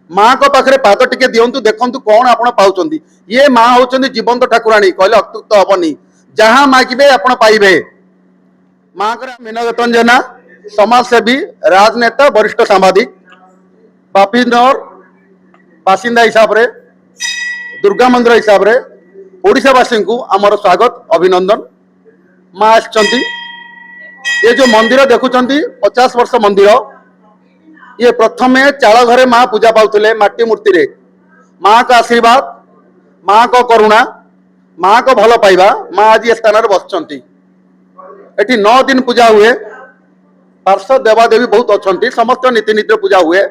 माँ को पाखे पाद टिके दिंतु देखु कौन आप पाँच ये माँ हूँ जीवंत ठाकुराणी कहले अत्युक्त हेनी जहाँ मागिबे आप पाइबे। माँ को मीनरतन जेना समाजसेवी राजनेता वरिष्ठ सांबादिक बापीनगर बासिंदा हिसाब रे दुर्गा मंदिर हिसाब रे ओडिशावासी को आमर स्वागत अभिनंदन। माँ आछंती ये जो मंदिर देखुंत 50 वर्ष मंदिर ये प्रथमे चाल घरे माँ पूजा पाउथिले माटी मूर्ति रे। माँ का आशीर्वाद माँ को करुणा माँ को भल पाइबा माँ आज ये स्थान बसचंती। एठी 9 दिन पूजा हुए पार्श्व देवादेवी बहुत अच्छा समस्त नीति नीति पूजा हुए।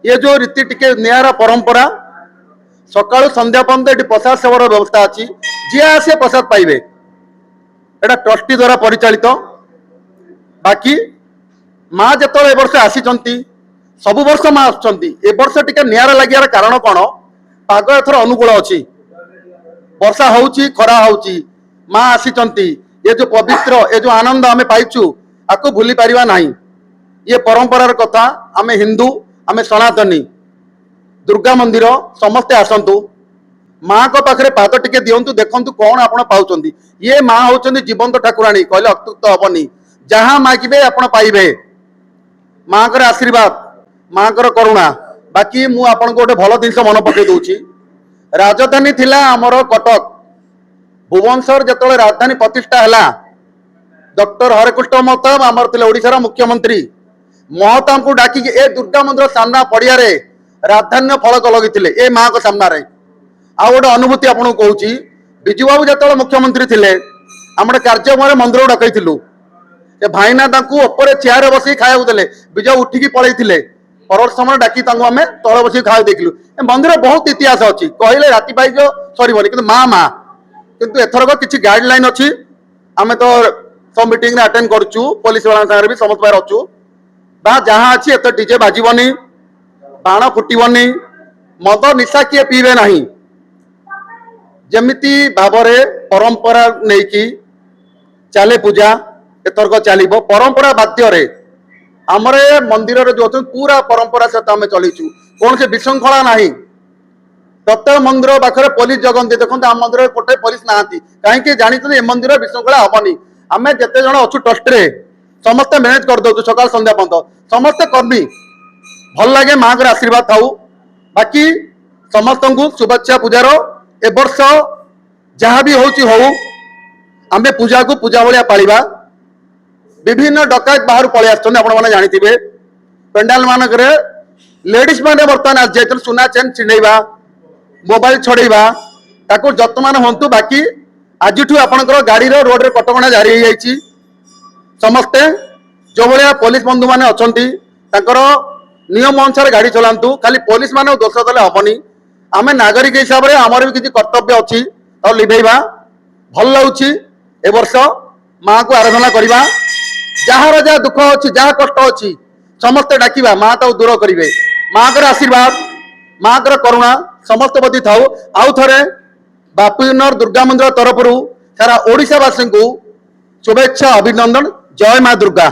ये जो रीति टिके नियारा परंपरा सकाळु संध्या पर्यंत एठी प्रसाद सेवार व्यवस्था अच्छी जी आसे प्रसाद पाइबे एटा ट्रस्टी द्वारा परिचालित। बाकी माँ जिते ए वर्ष आसी सबु वर्ष माँ आसुँच ए वर्ष टिके नियारा लगियार कारण कौन पाग एथर अनुकूल अच्छी वर्षा होउची खरा होउची माँ आसी ये जो पवित्र ये जो आनंद आमे पाइचु आपको भूली पारिबा नहीं। ये परंपरार कथा आमे हिंदू आमे सनातनी दुर्गा मंदिर समस्ते आसतु माँ को पाखे पाद टिके दिंतु देखु कौन आप पाँच ये माँ हूँ जीवंत ठाकुराणी कहले अत्युक्त हेनी जहाँ मागिबे आप पाइबे। माँ को आशीर्वाद माँ को करुणा। बाकी मु आपन गोटे भल जिनस मन पकई दूची राजधानी थिला आमर कटक भुवनेश्वर जो राजधानी प्रतिष्ठा है डॉक्टर हरेकृष्ण महताब आमर थे ओडिशार मुख्यमंत्री महताब को डाकी ए दुर्गा मंदिर सामना पड़िया राजधान्य फलक लगी ए माँ को सामना रे। आ गोटे अनुभूति आपको कहूँ विजु बाबू जो मुख्यमंत्री थे आम कार्यक्रम मंदिर डकईलु भाईना ऊपर चेयर बस खाया देले विजय उठिकी पलैते परवर्त समय डाकी आम तले बस खाया देखलु। मंदिर बहुत इतिहास अच्छी कहले राति पाई सरबनी कि माँ माँ किंतु एथरक किसी गाइडलाइन अच्छी आम तो सब मीटिंग अटेंड करूँ पुलिस वाला सागर भी समस्त बार अच्छु बा जहाँ अच्छी एत डीजे बाजबनी बाण फुटबनी मद निशा किए पीबे ना जमिति भाव परंपरा नहीं कि चले पूजा एथरक चलो परंपरा बाध्य आमर मंदिर जो पूरा परंपरा सहित आम चलीचु कौन से विशृंखला ना प्रत्येक मंदिर पाखे पुलिस जगंती देखते आम मंदिर गोटे पुलिस ना कहीं जानते मंदिर विशृंखला हेनी आम जिते जन अच्छु ट्रस्ट रे समस्ते मैनेज कर दो सकाल संध्या पर्यंत समस्ते कर्मी भल लगे माँ को आशीर्वाद थाऊ। बाकी समस्त को शुभेच्छा पूजार ए वर्ष जहाँ भी हो आम पूजा को पूजा भाया पालिबा। विभिन्न डकायत बाहर पलि आसने जानिथिबे पेंडाल मानक लेडीज मैंने बर्तमान आज जाते सुना चेन छिड़ेबा मोबाइल छड़ेबा ताको जत्मान हूँ। बाकी आज आपंकर गाड़ी रोड रे कटकणा जारी हो जाइए समस्ते जो भाया पुलिस बंधु मैंने अच्छा नियम अनुसार गाड़ी चलांतु खाली पुलिस माने दोष देले हेनी। आम नागरिक हिसाब से आमर भी किसी कर्तव्य अच्छी और लिभेबा भल लगुच ए वर्ष माँ को आराधना करवा जार जहाँ दुख अच्छी जहाँ कष्ट अच्छी समस्ते डाकिबा माँ तो दूर करेंगे। माँ को आशीर्वाद माँ को करुणा समस्त प्रति थाऊ। आउ थे बापीनगर दुर्गा मंदिर तरफ सारा ओडिशावासी को शुभेच्छा अभिनंदन। जय माँ दुर्गा।